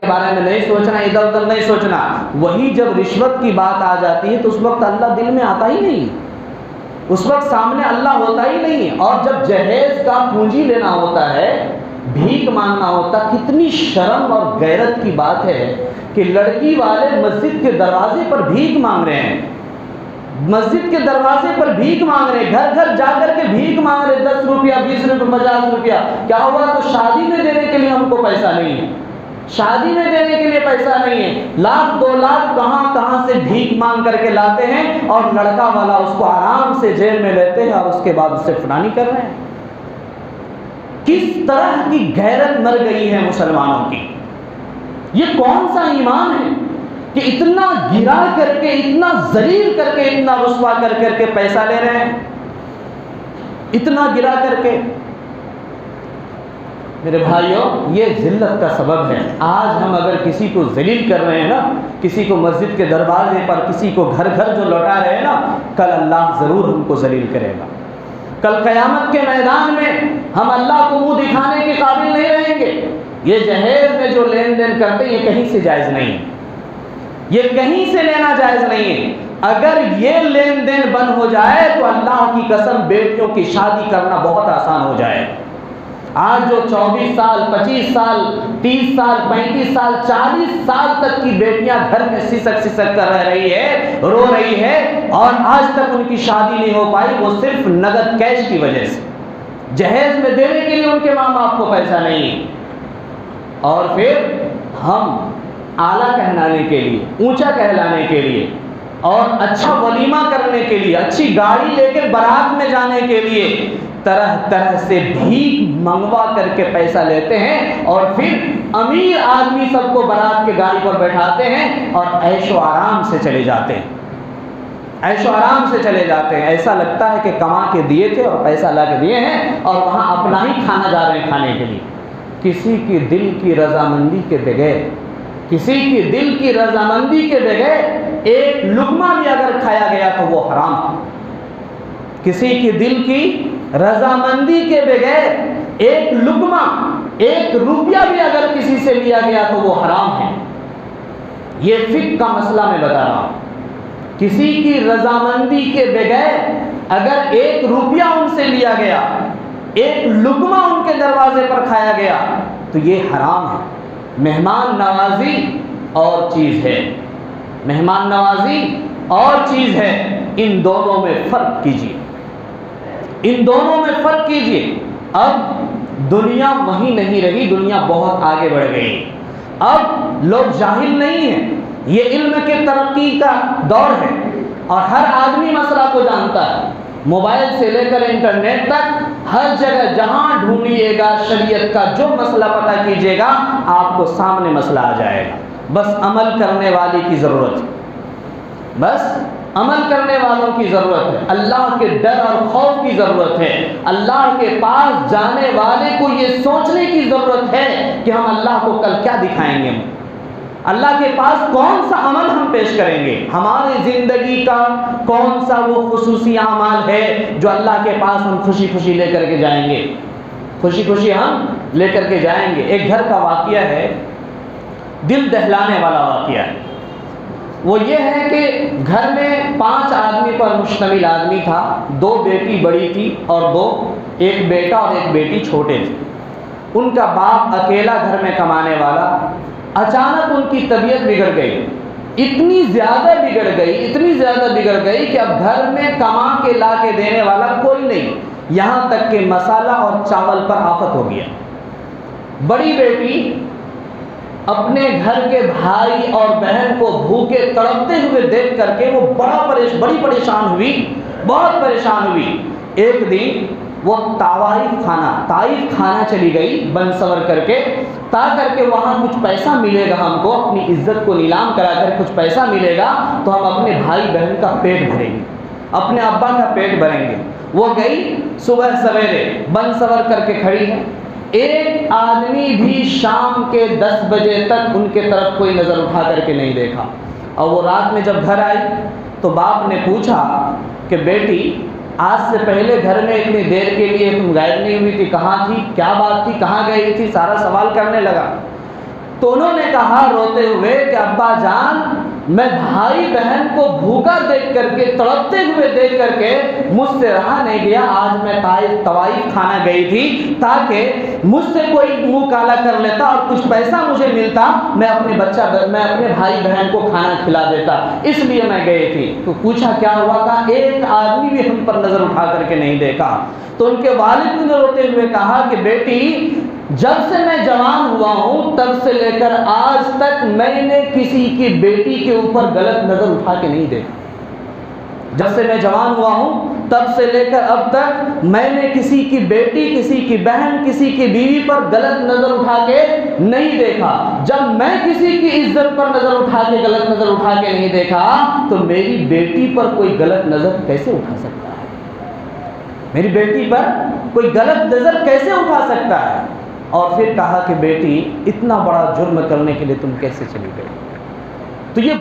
بارے میں نہیں سوچنا، ادھر ادھر نہیں سوچنا۔ وہی جب رشوت کی بات آ جاتی ہے تو اس وقت اللہ دل میں آتا ہی نہیں، اس وقت سامنے اللہ ہوتا ہی نہیں۔ اور جب جہیز کا پونجی لینا ہوتا ہے، بھیک مانگنا ہوتا، کتنی شرم اور غیرت کی بات ہے کہ لڑکی والے مسجد کے دروازے پر بھیک مانگ رہے ہیں، مسجد کے دروازے پر بھیک مانگ رہے ہیں، گھر گھر جا کر کے بھیک مانگ رہے، 10 روپیہ 20 روپیہ 50 روپیہ۔ کیا ہوا؟ تو شادی میں دینے کے لیے ہم کو پیسہ نہیں ہے، شادی میں دینے کے لیے پیسہ نہیں ہے، 1 لاکھ 2 لاکھ کہاں سے بھیک مانگ کر کے لاتے ہیں، اور لڑکا والا اس کو آرام سے جیب میں لیتے ہیں اور اس کے بعد اس سے فنانی کر رہے ہیں۔ کس طرح کی غیرت مر گئی ہے مسلمانوں کی! یہ کون سا ایمان ہے کہ اتنا گرا کر کے، اتنا ذلیل کر کے، اتنا رسوا کر کے پیسہ لے رہے ہیں، اتنا گرا کر کے۔ میرے بھائیوں، یہ ذلت کا سبب ہے۔ آج ہم اگر کسی کو ذلیل کر رہے ہیں نا، کسی کو مسجد کے دروازے پر، کسی کو گھر گھر جو لوٹا رہے ہیں نا، کل اللہ ضرور ہم کو ذلیل کرے گا۔ کل قیامت کے میدان میں ہم اللہ کو منہ دکھانے کے قابل نہیں رہیں گے۔ یہ جہیز میں جو لین دین کرتے ہیں، یہ کہیں سے جائز نہیں ہے، یہ کہیں سے لینا جائز نہیں ہے۔ اگر یہ لین دین بند ہو جائے تو اللہ کی قسم بیٹیوں کی شادی کرنا بہت آسان ہو جائے۔ آج جو 24 سال 25 سال 30 سال 35 سال 40 سال تک کی بیٹیاں گھر میں سسک کر رہ رہی ہے، رو رہی ہے، اور آج تک ان کی شادی نہیں ہو پائی، وہ صرف نقد کیش کی وجہ سے، جہیز میں دینے کے لیے ان کے ماں باپ کو پیسہ نہیں۔ اور پھر ہم اعلیٰ کہلانے کے لیے، اونچا کہلانے کے لیے، اور اچھا ولیمہ کرنے کے لیے، اچھی گاڑی لے کے بارات میں جانے کے لیے طرح طرح سے بھیک منگوا کر کے پیسہ لیتے ہیں، اور پھر امیر آدمی سب کو بارات کے گاڑی پر بیٹھاتے ہیں اور عیش و آرام سے چلے جاتے ہیں، عیش و آرام سے چلے جاتے ہیں۔ ایسا لگتا ہے کہ کما کے دیے تھے اور پیسہ لا کے دیے ہیں، اور وہاں اپنا ہی کھانا جا رہے ہیں کھانے کے لیے۔ کسی کی دل کی رضامندی کے بغیر، کسی کی دل کی رضامندی کے بغیر ایک لقمہ بھی اگر کھایا گیا تو وہ حرام ہے۔ کسی کی دل کی رضامندی کے بغیر ایک لقمہ، 1 روپیہ بھی اگر کسی سے لیا گیا تو وہ حرام ہے۔ یہ فقہ کا مسئلہ میں بتا رہا ہوں۔ کسی کی رضامندی کے بغیر اگر 1 روپیہ ان سے لیا گیا، 1 لقمہ ان کے دروازے پر کھایا گیا تو یہ حرام ہے۔ مہمان نوازی اور چیز ہے، مہمان نوازی اور چیز ہے، ان دونوں میں فرق کیجیے، ان دونوں میں فرق کیجیے۔ اب دنیا وہیں نہیں رہی، دنیا بہت آگے بڑھ گئی۔ اب لوگ جاہل نہیں ہیں، یہ علم کے ترقی کا دور ہے، اور ہر آدمی مسئلہ کو جانتا ہے۔ موبائل سے لے کر انٹرنیٹ تک ہر جگہ جہاں ڈھونڈیے گا شریعت کا جو مسئلہ پتہ کیجیے گا، آپ کو سامنے مسئلہ آ جائے گا۔ بس عمل کرنے والے کی ضرورت ہے، بس عمل کرنے والوں کی ضرورت ہے، اللہ کے ڈر اور خوف کی ضرورت ہے، اللہ کے پاس جانے والے کو یہ سوچنے کی ضرورت ہے کہ ہم اللہ کو کل کیا دکھائیں گے، اللہ کے پاس کون سا عمل ہم پیش کریں گے، ہماری زندگی کا کون سا وہ خصوصی اعمال ہے جو اللہ کے پاس ہم خوشی خوشی لے کر کے جائیں گے، خوشی خوشی ہم لے کر کے جائیں گے۔ ایک گھر کا واقعہ ہے، دل دہلانے والا واقعہ ہے۔ وہ یہ ہے کہ گھر میں 5 آدمی پر مشتمل آدمی تھا، 2 بیٹی بڑی تھی اور 2، ایک بیٹا اور ایک بیٹی چھوٹے تھے۔ ان کا باپ اکیلا گھر میں کمانے والا، اچانک ان کی طبیعت بگڑ گئی، اتنی زیادہ بگڑ گئی، اتنی زیادہ بگڑ گئی کہ اب گھر میں کما کے لا کے دینے والا کوئی نہیں، یہاں تک کہ مسالہ اور چاول پر آفت ہو گیا۔ بڑی بیٹی اپنے گھر کے بھائی اور بہن کو بھوکے تڑپتے ہوئے دیکھ کر کے وہ بڑی پریشان ہوئی، بہت پریشان ہوئی۔ ایک دن وہ طائف خانہ چلی گئی بن سور کر کے، تا کر کے وہاں کچھ پیسہ ملے گا، ہم کو اپنی عزت کو نیلام کرا کر کچھ پیسہ ملے گا تو ہم اپنے بھائی بہن کا پیٹ بھریں گے، اپنے ابا کا پیٹ بھریں گے۔ وہ گئی صبح سویرے بن سور کر کے کھڑی ہے، ایک آدمی بھی شام کے 10 بجے تک ان کے طرف کوئی نظر اٹھا کر کے نہیں دیکھا۔ اور وہ رات میں جب گھر آئی تو باپ نے پوچھا کہ بیٹی آج سے پہلے گھر میں اتنی دیر کے لیے تم غائب نہیں ہوئی تھی، کہاں تھی، کیا بات تھی، کہاں گئی تھی، سارا سوال کرنے لگا۔ تو انہوں نے کہا روتے ہوئے کہ ابا جان، میں بھائی بہن کو بھوکا دیکھ کر کے، تڑپتے ہوئے دیکھ کر کے مجھ سے رہا نہیں گیا۔ آج میں طوائف کھانا گئی تھی تاکہ مجھ سے کوئی منہ کالا کر لیتا اور کچھ پیسہ مجھے ملتا، میں اپنے بھائی بہن کو کھانا کھلا دیتا، اس لیے میں گئی تھی۔ تو پوچھا کیا ہوا؟ کہا ایک آدمی بھی ہم پر نظر اٹھا کر کے نہیں دیکھا۔ تو ان کے والد نے روتے ہوئے کہا کہ بیٹی، جب سے میں جوان ہوا ہوں تب سے لے کر آج تک میں نے کسی کی بیٹی کے اوپر غلط نظر اٹھا کے نہیں دیکھا۔ جب سے میں جوان ہوا ہوں تب سے لے کر اب تک میں نے کسی کی بیٹی، کسی کی بہن، کسی کی بیوی پر غلط نظر اٹھا کے نہیں دیکھا۔ جب میں کسی کی عزت پر نظر اٹھا کے، غلط نظر اٹھا کے نہیں دیکھا تو میری بیٹی پر کوئی غلط نظر کیسے اٹھا سکتا ہے؟ میری بیٹی پر کوئی غلط نظر کیسے اٹھا سکتا ہے؟ اور پھر کہا کہ بیٹی، اتنا بڑا جرم کرنے کے لیے تم کیسے چلی گئی؟ تو یہ